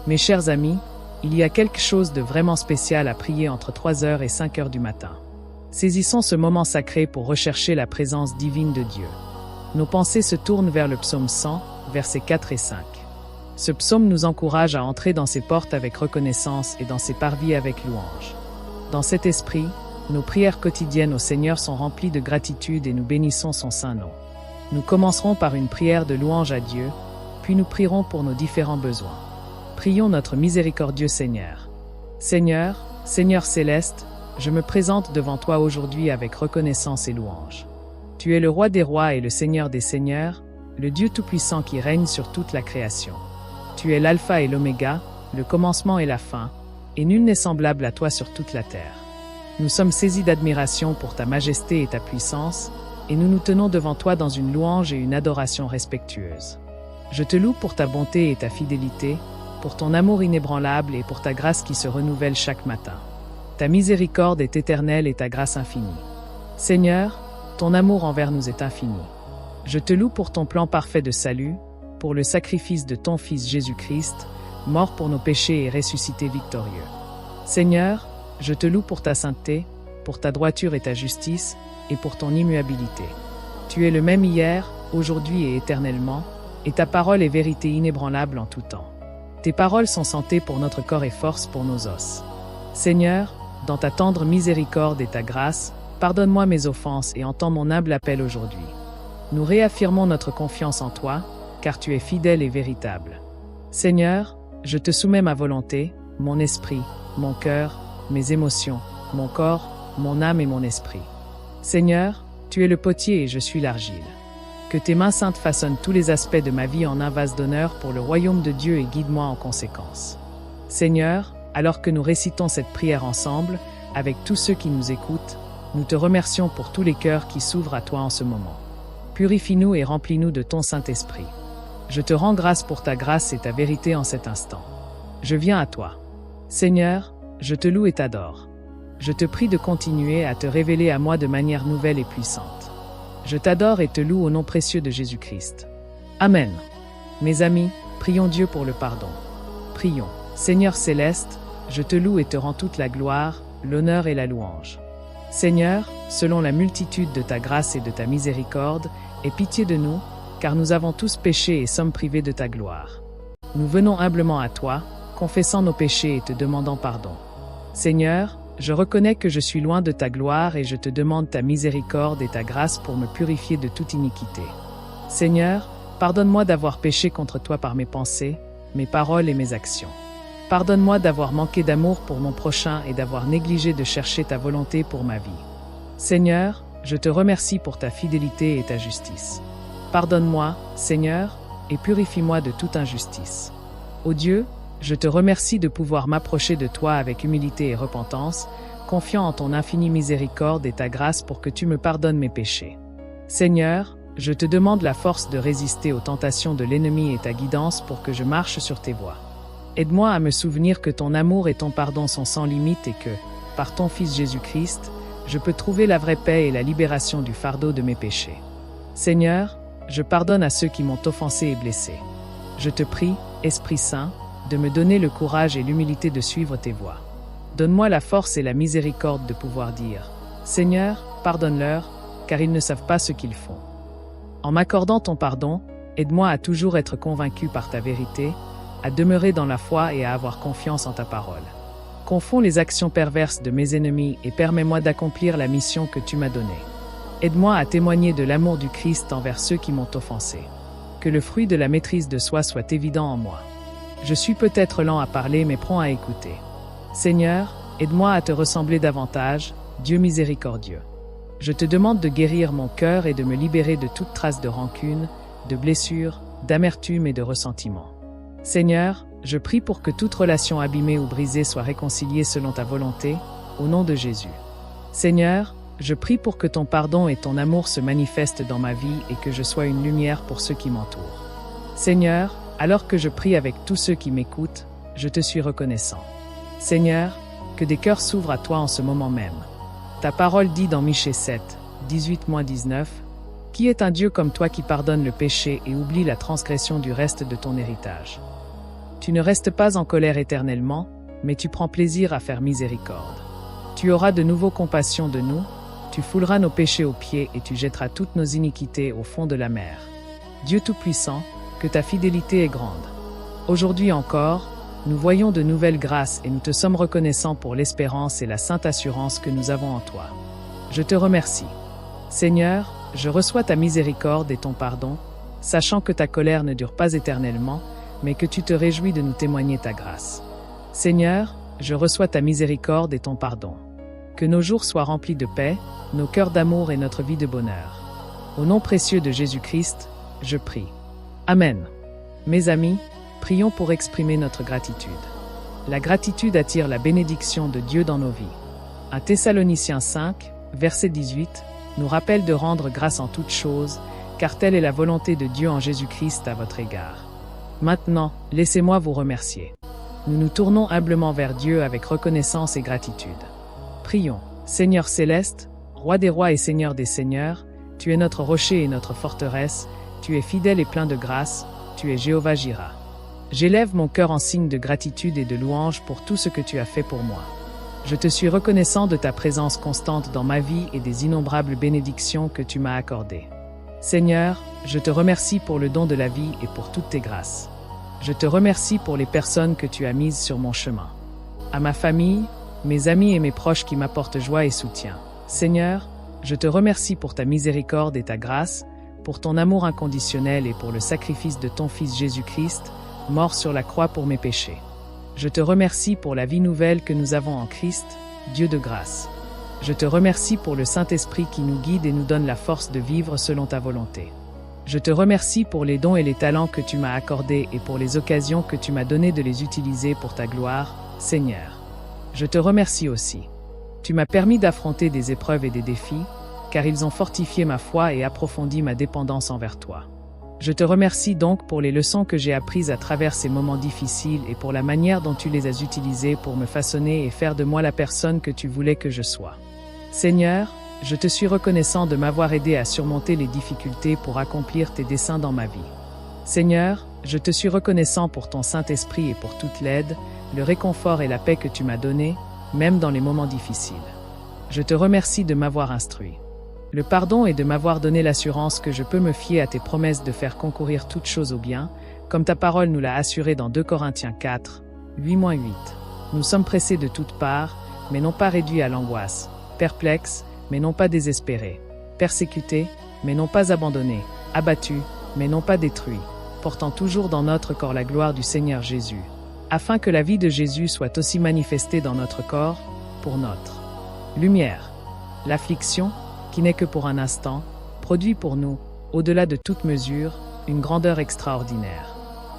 Mes chers amis, il y a quelque chose de vraiment spécial à prier entre 3h et 5h du matin. Saisissons ce moment sacré pour rechercher la présence divine de Dieu. Nos pensées se tournent vers le psaume 100, versets 4 et 5. Ce psaume nous encourage à entrer dans ses portes avec reconnaissance et dans ses parvis avec louange. Dans cet esprit, nos prières quotidiennes au Seigneur sont remplies de gratitude et nous bénissons son saint nom. Nous commencerons par une prière de louange à Dieu, puis nous prierons pour nos différents besoins. Prions notre miséricordieux Seigneur. Seigneur, Seigneur céleste, je me présente devant toi aujourd'hui avec reconnaissance et louange. Tu es le roi des rois et le Seigneur des seigneurs, le Dieu tout-puissant qui règne sur toute la création. Tu es l'alpha et l'oméga, le commencement et la fin, et nul n'est semblable à toi sur toute la terre. Nous sommes saisis d'admiration pour ta majesté et ta puissance, et nous nous tenons devant toi dans une louange et une adoration respectueuse. Je te loue pour ta bonté et ta fidélité, pour ton amour inébranlable et pour ta grâce qui se renouvelle chaque matin. Ta miséricorde est éternelle et ta grâce infinie. Seigneur, ton amour envers nous est infini. Je te loue pour ton plan parfait de salut, pour le sacrifice de ton Fils Jésus-Christ, mort pour nos péchés et ressuscité victorieux. Seigneur, je te loue pour ta sainteté, pour ta droiture et ta justice, et pour ton immuabilité. Tu es le même hier, aujourd'hui et éternellement, et ta parole est vérité inébranlable en tout temps. Tes paroles sont santé pour notre corps et force pour nos os. Seigneur, dans ta tendre miséricorde et ta grâce, pardonne-moi mes offenses et entends mon humble appel aujourd'hui. Nous réaffirmons notre confiance en toi, car tu es fidèle et véritable. Seigneur, je te soumets ma volonté, mon esprit, mon cœur, mes émotions, mon corps, mon âme et mon esprit. Seigneur, tu es le potier et je suis l'argile. Que tes mains saintes façonnent tous les aspects de ma vie en un vase d'honneur pour le royaume de Dieu et guide-moi en conséquence. Seigneur, alors que nous récitons cette prière ensemble, avec tous ceux qui nous écoutent, nous te remercions pour tous les cœurs qui s'ouvrent à toi en ce moment. Purifie-nous et remplis-nous de ton Saint-Esprit. Je te rends grâce pour ta grâce et ta vérité en cet instant. Je viens à toi. Seigneur, je te loue et t'adore. Je te prie de continuer à te révéler à moi de manière nouvelle et puissante. Je t'adore et te loue au nom précieux de Jésus-Christ. Amen. Mes amis, prions Dieu pour le pardon. Prions. Seigneur céleste, je te loue et te rends toute la gloire, l'honneur et la louange. Seigneur, selon la multitude de ta grâce et de ta miséricorde, aie pitié de nous, car nous avons tous péché et sommes privés de ta gloire. Nous venons humblement à toi, confessant nos péchés et te demandant pardon. Seigneur, je reconnais que je suis loin de ta gloire et je te demande ta miséricorde et ta grâce pour me purifier de toute iniquité. Seigneur, pardonne-moi d'avoir péché contre toi par mes pensées, mes paroles et mes actions. Pardonne-moi d'avoir manqué d'amour pour mon prochain et d'avoir négligé de chercher ta volonté pour ma vie. Seigneur, je te remercie pour ta fidélité et ta justice. Pardonne-moi, Seigneur, et purifie-moi de toute injustice. Ô Dieu, je te remercie de pouvoir m'approcher de toi avec humilité et repentance, confiant en ton infinie miséricorde et ta grâce pour que tu me pardonnes mes péchés. Seigneur, je te demande la force de résister aux tentations de l'ennemi et ta guidance pour que je marche sur tes voies. Aide-moi à me souvenir que ton amour et ton pardon sont sans limite et que, par ton Fils Jésus-Christ, je peux trouver la vraie paix et la libération du fardeau de mes péchés. Seigneur, je pardonne à ceux qui m'ont offensé et blessé. Je te prie, Esprit Saint, de me donner le courage et l'humilité de suivre tes voies. Donne-moi la force et la miséricorde de pouvoir dire « Seigneur, pardonne-leur, car ils ne savent pas ce qu'ils font. » En m'accordant ton pardon, aide-moi à toujours être convaincu par ta vérité, à demeurer dans la foi et à avoir confiance en ta parole. Confonds les actions perverses de mes ennemis et permets-moi d'accomplir la mission que tu m'as donnée. Aide-moi à témoigner de l'amour du Christ envers ceux qui m'ont offensé. Que le fruit de la maîtrise de soi soit évident en moi. Je suis peut-être lent à parler mais prompt à écouter. Seigneur, aide-moi à te ressembler davantage, Dieu miséricordieux. Je te demande de guérir mon cœur et de me libérer de toute trace de rancune, de blessure, d'amertume et de ressentiment. Seigneur, je prie pour que toute relation abîmée ou brisée soit réconciliée selon ta volonté, au nom de Jésus. Seigneur, je prie pour que ton pardon et ton amour se manifestent dans ma vie et que je sois une lumière pour ceux qui m'entourent. Seigneur, alors que je prie avec tous ceux qui m'écoutent, je te suis reconnaissant. Seigneur, que des cœurs s'ouvrent à toi en ce moment même. Ta parole dit dans Michée 7, 18-19, « Qui est un Dieu comme toi qui pardonne le péché et oublie la transgression du reste de ton héritage ?» Tu ne restes pas en colère éternellement, mais tu prends plaisir à faire miséricorde. Tu auras de nouveau compassion de nous, tu fouleras nos péchés aux pieds et tu jetteras toutes nos iniquités au fond de la mer. Dieu Tout-Puissant, que ta fidélité est grande. Aujourd'hui encore, nous voyons de nouvelles grâces et nous te sommes reconnaissants pour l'espérance et la sainte assurance que nous avons en toi. Je te remercie. Seigneur, je reçois ta miséricorde et ton pardon, sachant que ta colère ne dure pas éternellement, mais que tu te réjouis de nous témoigner ta grâce. Seigneur, je reçois ta miséricorde et ton pardon. Que nos jours soient remplis de paix, nos cœurs d'amour et notre vie de bonheur. Au nom précieux de Jésus-Christ, je prie. Amen. Mes amis, prions pour exprimer notre gratitude. La gratitude attire la bénédiction de Dieu dans nos vies. 1 Thessaloniciens 5, verset 18, nous rappelle de rendre grâce en toutes choses, car telle est la volonté de Dieu en Jésus-Christ à votre égard. Maintenant, laissez-moi vous remercier. Nous nous tournons humblement vers Dieu avec reconnaissance et gratitude. Prions. Seigneur céleste, Roi des rois et Seigneur des seigneurs, tu es notre rocher et notre forteresse, tu es fidèle et plein de grâce, tu es Jéhovah Jireh. J'élève mon cœur en signe de gratitude et de louange pour tout ce que tu as fait pour moi. Je te suis reconnaissant de ta présence constante dans ma vie et des innombrables bénédictions que tu m'as accordées. Seigneur, je te remercie pour le don de la vie et pour toutes tes grâces. Je te remercie pour les personnes que tu as mises sur mon chemin. À ma famille, mes amis et mes proches qui m'apportent joie et soutien. Seigneur, je te remercie pour ta miséricorde et ta grâce, pour ton amour inconditionnel et pour le sacrifice de ton Fils Jésus-Christ, mort sur la croix pour mes péchés. Je te remercie pour la vie nouvelle que nous avons en Christ, Dieu de grâce. Je te remercie pour le Saint-Esprit qui nous guide et nous donne la force de vivre selon ta volonté. Je te remercie pour les dons et les talents que tu m'as accordés et pour les occasions que tu m'as données de les utiliser pour ta gloire, Seigneur. Je te remercie aussi. Tu m'as permis d'affronter des épreuves et des défis, car ils ont fortifié ma foi et approfondi ma dépendance envers toi. Je te remercie donc pour les leçons que j'ai apprises à travers ces moments difficiles et pour la manière dont tu les as utilisées pour me façonner et faire de moi la personne que tu voulais que je sois. Seigneur, je te suis reconnaissant de m'avoir aidé à surmonter les difficultés pour accomplir tes desseins dans ma vie. Seigneur, je te suis reconnaissant pour ton Saint-Esprit et pour toute l'aide, le réconfort et la paix que tu m'as donnés, même dans les moments difficiles. Je te remercie de m'avoir instruit. Le pardon est de m'avoir donné l'assurance que je peux me fier à tes promesses de faire concourir toutes choses au bien, comme ta parole nous l'a assuré dans 2 Corinthiens 4, 8-8. Nous sommes pressés de toutes parts, mais non pas réduits à l'angoisse, perplexes, mais non pas désespérés, persécutés, mais non pas abandonnés, abattus, mais non pas détruits, portant toujours dans notre corps la gloire du Seigneur Jésus, afin que la vie de Jésus soit aussi manifestée dans notre corps, pour notre lumière. L'affliction, qui n'est que pour un instant, produit pour nous, au-delà de toute mesure, une grandeur extraordinaire.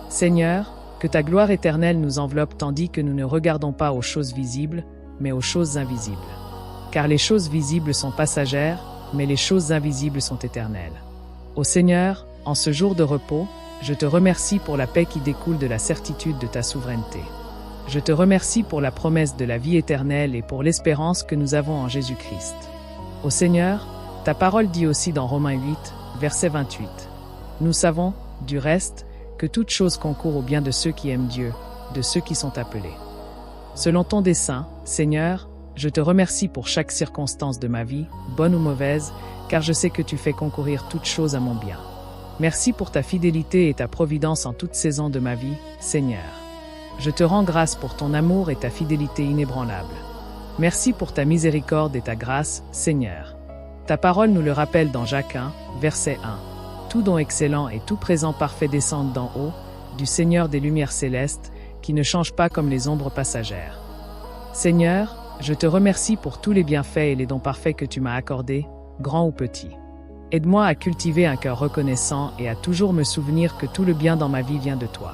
Seigneur, que ta gloire éternelle nous enveloppe tandis que nous ne regardons pas aux choses visibles, mais aux choses invisibles. Car les choses visibles sont passagères, mais les choses invisibles sont éternelles. Ô Seigneur, en ce jour de repos, je te remercie pour la paix qui découle de la certitude de ta souveraineté. Je te remercie pour la promesse de la vie éternelle et pour l'espérance que nous avons en Jésus-Christ. Ô Seigneur, ta parole dit aussi dans Romains 8, verset 28. Nous savons, du reste, que toute chose concourt au bien de ceux qui aiment Dieu, de ceux qui sont appelés. Selon ton dessein, Seigneur, je te remercie pour chaque circonstance de ma vie, bonne ou mauvaise, car je sais que tu fais concourir toutes choses à mon bien. Merci pour ta fidélité et ta providence en toute saison de ma vie, Seigneur. Je te rends grâce pour ton amour et ta fidélité inébranlable. Merci pour ta miséricorde et ta grâce, Seigneur. Ta parole nous le rappelle dans Jacques 1, verset 1. Tout don excellent et tout présent parfait descendent d'en haut, du Seigneur des lumières célestes, qui ne change pas comme les ombres passagères. Seigneur, je te remercie pour tous les bienfaits et les dons parfaits que tu m'as accordés, grands ou petits. Aide-moi à cultiver un cœur reconnaissant et à toujours me souvenir que tout le bien dans ma vie vient de toi.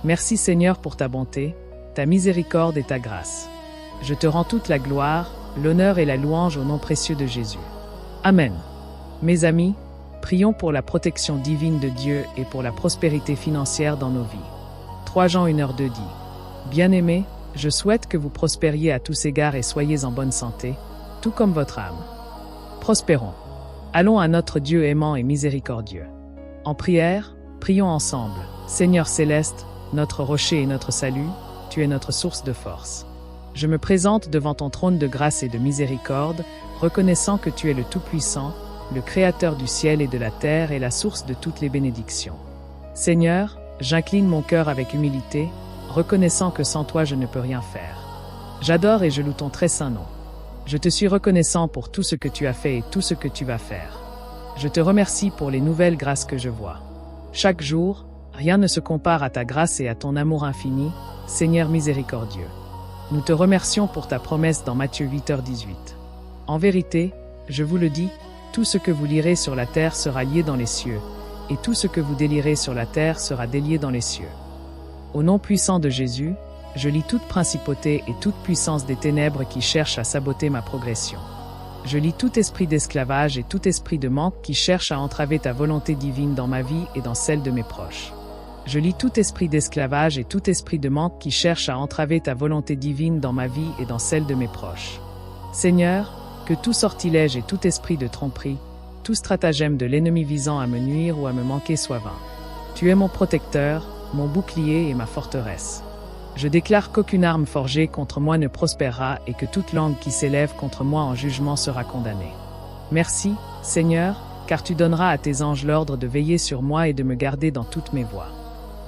Merci Seigneur pour ta bonté, ta miséricorde et ta grâce. Je te rends toute la gloire, l'honneur et la louange au nom précieux de Jésus. Amen. Mes amis, prions pour la protection divine de Dieu et pour la prospérité financière dans nos vies. 3 Jean 1h2 dit « Bien-aimés, je souhaite que vous prospériez à tous égards et soyez en bonne santé, tout comme votre âme. Prospérons. Allons à notre Dieu aimant et miséricordieux. En prière, prions ensemble. Seigneur céleste, notre rocher et notre salut, tu es notre source de force. Je me présente devant ton trône de grâce et de miséricorde, reconnaissant que tu es le Tout-Puissant, le Créateur du ciel et de la terre et la source de toutes les bénédictions. Seigneur, j'incline mon cœur avec humilité, reconnaissant que sans toi je ne peux rien faire. J'adore et je loue ton très saint nom. Je te suis reconnaissant pour tout ce que tu as fait et tout ce que tu vas faire. Je te remercie pour les nouvelles grâces que je vois. Chaque jour, rien ne se compare à ta grâce et à ton amour infini, Seigneur miséricordieux. Nous te remercions pour ta promesse dans Matthieu 8h18. En vérité, je vous le dis, tout ce que vous lirez sur la terre sera lié dans les cieux, et tout ce que vous délierez sur la terre sera délié dans les cieux. Au nom puissant de Jésus, je lis toute principauté et toute puissance des ténèbres qui cherchent à saboter ma progression. Je lis tout esprit d'esclavage et tout esprit de manque qui cherche à entraver ta volonté divine dans ma vie et dans celle de mes proches. Je lis tout esprit d'esclavage et tout esprit de manque qui cherche à entraver ta volonté divine dans ma vie et dans celle de mes proches. Seigneur, que tout sortilège et tout esprit de tromperie, tout stratagème de l'ennemi visant à me nuire ou à me manquer soit vain. Tu es mon protecteur, mon bouclier et ma forteresse. Je déclare qu'aucune arme forgée contre moi ne prospérera et que toute langue qui s'élève contre moi en jugement sera condamnée. Merci, Seigneur, car tu donneras à tes anges l'ordre de veiller sur moi et de me garder dans toutes mes voies.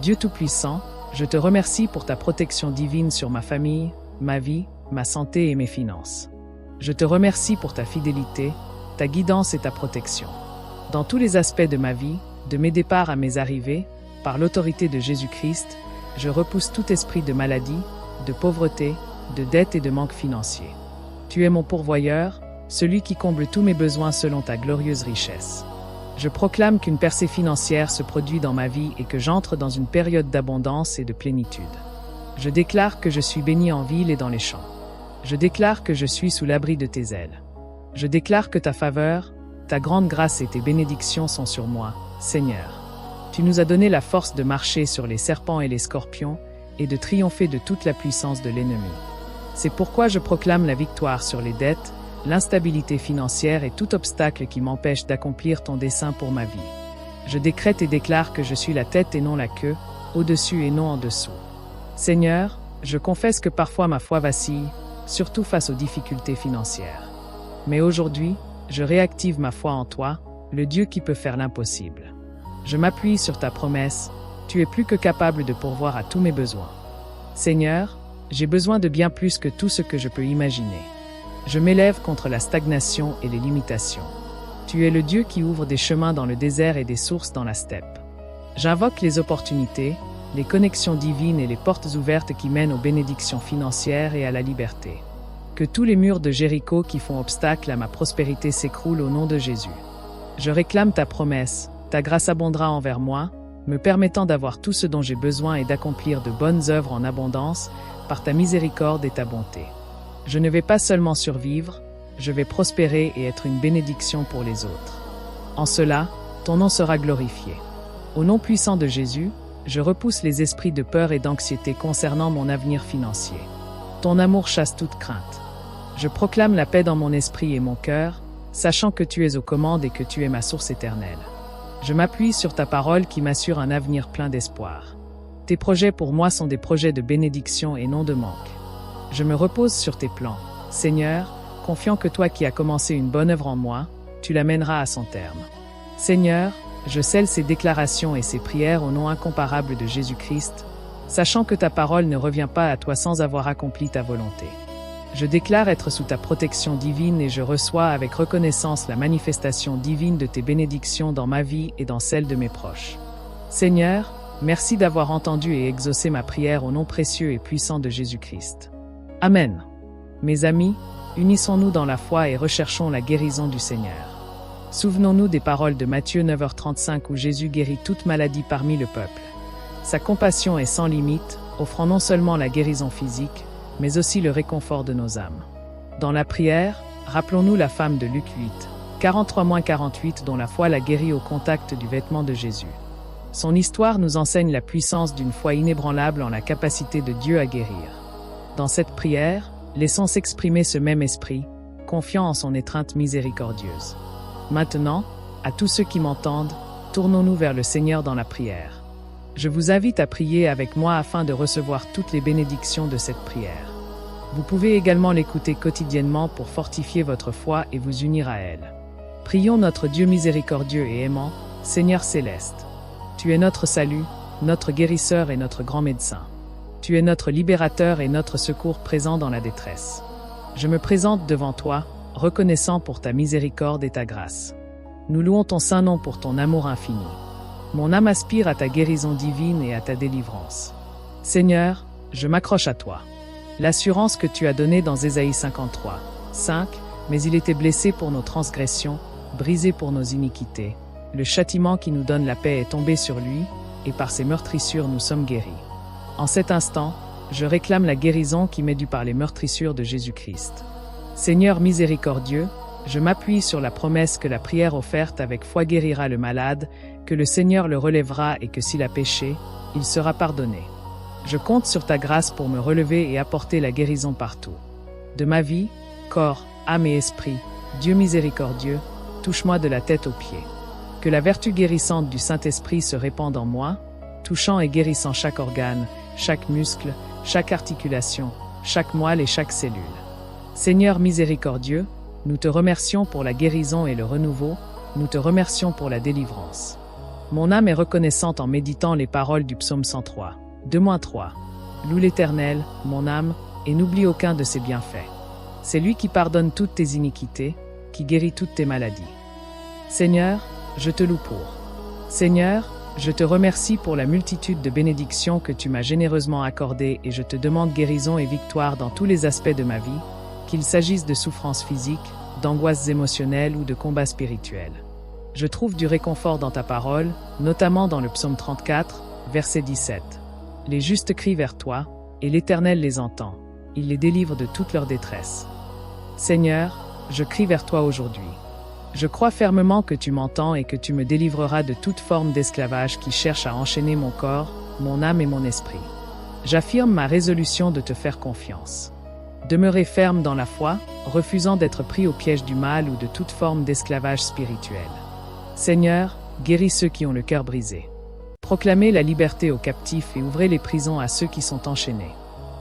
Dieu Tout-Puissant, je te remercie pour ta protection divine sur ma famille, ma vie, ma santé et mes finances. Je te remercie pour ta fidélité, ta guidance et ta protection. Dans tous les aspects de ma vie, de mes départs à mes arrivées, par l'autorité de Jésus-Christ, je repousse tout esprit de maladie, de pauvreté, de dette et de manque financier. Tu es mon pourvoyeur, celui qui comble tous mes besoins selon ta glorieuse richesse. Je proclame qu'une percée financière se produit dans ma vie et que j'entre dans une période d'abondance et de plénitude. Je déclare que je suis béni en ville et dans les champs. Je déclare que je suis sous l'abri de tes ailes. Je déclare que ta faveur, ta grande grâce et tes bénédictions sont sur moi, Seigneur. Tu nous as donné la force de marcher sur les serpents et les scorpions et de triompher de toute la puissance de l'ennemi. C'est pourquoi je proclame la victoire sur les dettes, l'instabilité financière et tout obstacle qui m'empêche d'accomplir ton dessein pour ma vie. Je décrète et déclare que je suis la tête et non la queue, au-dessus et non en dessous. Seigneur, je confesse que parfois ma foi vacille, surtout face aux difficultés financières. Mais aujourd'hui, je réactive ma foi en toi, le Dieu qui peut faire l'impossible. Je m'appuie sur ta promesse, tu es plus que capable de pourvoir à tous mes besoins. Seigneur, j'ai besoin de bien plus que tout ce que je peux imaginer. Je m'élève contre la stagnation et les limitations. Tu es le Dieu qui ouvre des chemins dans le désert et des sources dans la steppe. J'invoque les opportunités, les connexions divines et les portes ouvertes qui mènent aux bénédictions financières et à la liberté. Que tous les murs de Jéricho qui font obstacle à ma prospérité s'écroulent au nom de Jésus. Je réclame ta promesse, ta grâce abondera envers moi, me permettant d'avoir tout ce dont j'ai besoin et d'accomplir de bonnes œuvres en abondance par ta miséricorde et ta bonté. Je ne vais pas seulement survivre, je vais prospérer et être une bénédiction pour les autres. En cela, ton nom sera glorifié. Au nom puissant de Jésus, je repousse les esprits de peur et d'anxiété concernant mon avenir financier. Ton amour chasse toute crainte. Je proclame la paix dans mon esprit et mon cœur, sachant que tu es aux commandes et que tu es ma source éternelle. Je m'appuie sur ta parole qui m'assure un avenir plein d'espoir. Tes projets pour moi sont des projets de bénédiction et non de manque. Je me repose sur tes plans, Seigneur, confiant que toi qui as commencé une bonne œuvre en moi, tu la mèneras à son terme. Seigneur, je scelle ces déclarations et ces prières au nom incomparable de Jésus-Christ, sachant que ta parole ne revient pas à toi sans avoir accompli ta volonté. Je déclare être sous ta protection divine et je reçois avec reconnaissance la manifestation divine de tes bénédictions dans ma vie et dans celle de mes proches. Seigneur, merci d'avoir entendu et exaucé ma prière au nom précieux et puissant de Jésus-Christ. Amen. Mes amis, unissons-nous dans la foi et recherchons la guérison du Seigneur. Souvenons-nous des paroles de Matthieu 9h35 où Jésus guérit toute maladie parmi le peuple. Sa compassion est sans limite, offrant non seulement la guérison physique, mais aussi le réconfort de nos âmes. Dans la prière, rappelons-nous la femme de Luc 8, 43-48 dont la foi l'a guérie au contact du vêtement de Jésus. Son histoire nous enseigne la puissance d'une foi inébranlable en la capacité de Dieu à guérir. Dans cette prière, laissons s'exprimer ce même esprit, confiant en son étreinte miséricordieuse. Maintenant, à tous ceux qui m'entendent, tournons-nous vers le Seigneur dans la prière. Je vous invite à prier avec moi afin de recevoir toutes les bénédictions de cette prière. Vous pouvez également l'écouter quotidiennement pour fortifier votre foi et vous unir à elle. Prions notre Dieu miséricordieux et aimant, Seigneur céleste. Tu es notre salut, notre guérisseur et notre grand médecin. Tu es notre libérateur et notre secours présent dans la détresse. Je me présente devant toi, reconnaissant pour ta miséricorde et ta grâce. Nous louons ton saint nom pour ton amour infini. Mon âme aspire à ta guérison divine et à ta délivrance. Seigneur, je m'accroche à toi. L'assurance que tu as donnée dans Ésaïe 53, 5, mais il était blessé pour nos transgressions, brisé pour nos iniquités. Le châtiment qui nous donne la paix est tombé sur lui, et par ses meurtrissures nous sommes guéris. En cet instant, je réclame la guérison qui m'est due par les meurtrissures de Jésus-Christ. Seigneur miséricordieux, je m'appuie sur la promesse que la prière offerte avec foi guérira le malade, que le Seigneur le relèvera et que s'il a péché, il sera pardonné. Je compte sur ta grâce pour me relever et apporter la guérison partout. De ma vie, corps, âme et esprit, Dieu miséricordieux, touche-moi de la tête aux pieds. Que la vertu guérissante du Saint-Esprit se répande en moi, touchant et guérissant chaque organe, chaque muscle, chaque articulation, chaque moelle et chaque cellule. Seigneur miséricordieux, nous te remercions pour la guérison et le renouveau, nous te remercions pour la délivrance. Mon âme est reconnaissante en méditant les paroles du psaume 103. 2-3. Loue l'Éternel, mon âme, et n'oublie aucun de ses bienfaits. C'est lui qui pardonne toutes tes iniquités, qui guérit toutes tes maladies. Seigneur, je te loue pour. Seigneur, je te remercie pour la multitude de bénédictions que tu m'as généreusement accordées et je te demande guérison et victoire dans tous les aspects de ma vie, qu'il s'agisse de souffrances physiques, d'angoisses émotionnelles ou de combats spirituels. Je trouve du réconfort dans ta parole, notamment dans le psaume 34, verset 17. Les justes crient vers toi, et l'Éternel les entend. Il les délivre de toute leur détresse. Seigneur, je crie vers toi aujourd'hui. Je crois fermement que tu m'entends et que tu me délivreras de toute forme d'esclavage qui cherche à enchaîner mon corps, mon âme et mon esprit. J'affirme ma résolution de te faire confiance. Demeurer ferme dans la foi, refusant d'être pris au piège du mal ou de toute forme d'esclavage spirituel. Seigneur, guéris ceux qui ont le cœur brisé. Proclamez la liberté aux captifs et ouvrez les prisons à ceux qui sont enchaînés.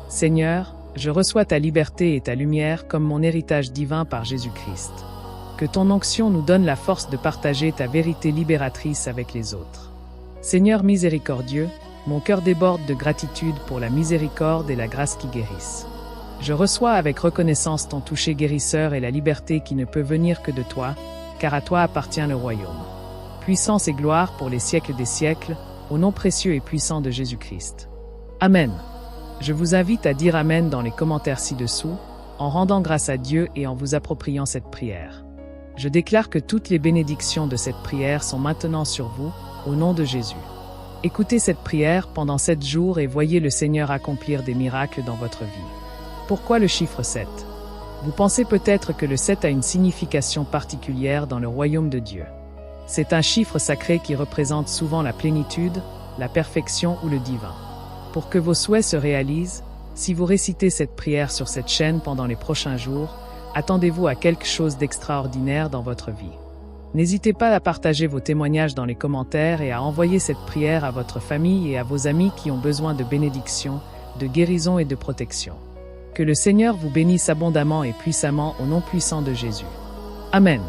Seigneur, je reçois ta liberté et ta lumière comme mon héritage divin par Jésus-Christ. Que ton onction nous donne la force de partager ta vérité libératrice avec les autres. Seigneur miséricordieux, mon cœur déborde de gratitude pour la miséricorde et la grâce qui guérissent. Je reçois avec reconnaissance ton toucher guérisseur et la liberté qui ne peut venir que de toi, car à toi appartient le royaume. Puissance et gloire pour les siècles des siècles, au nom précieux et puissant de Jésus-Christ. Amen. Je vous invite à dire Amen dans les commentaires ci-dessous, en rendant grâce à Dieu et en vous appropriant cette prière. Je déclare que toutes les bénédictions de cette prière sont maintenant sur vous, au nom de Jésus. Écoutez cette prière pendant 7 jours et voyez le Seigneur accomplir des miracles dans votre vie. Pourquoi le chiffre 7? Vous pensez peut-être que le 7 a une signification particulière dans le royaume de Dieu. C'est un chiffre sacré qui représente souvent la plénitude, la perfection ou le divin. Pour que vos souhaits se réalisent, si vous récitez cette prière sur cette chaîne pendant les prochains jours, attendez-vous à quelque chose d'extraordinaire dans votre vie. N'hésitez pas à partager vos témoignages dans les commentaires et à envoyer cette prière à votre famille et à vos amis qui ont besoin de bénédiction, de guérison et de protection. Que le Seigneur vous bénisse abondamment et puissamment au nom puissant de Jésus. Amen.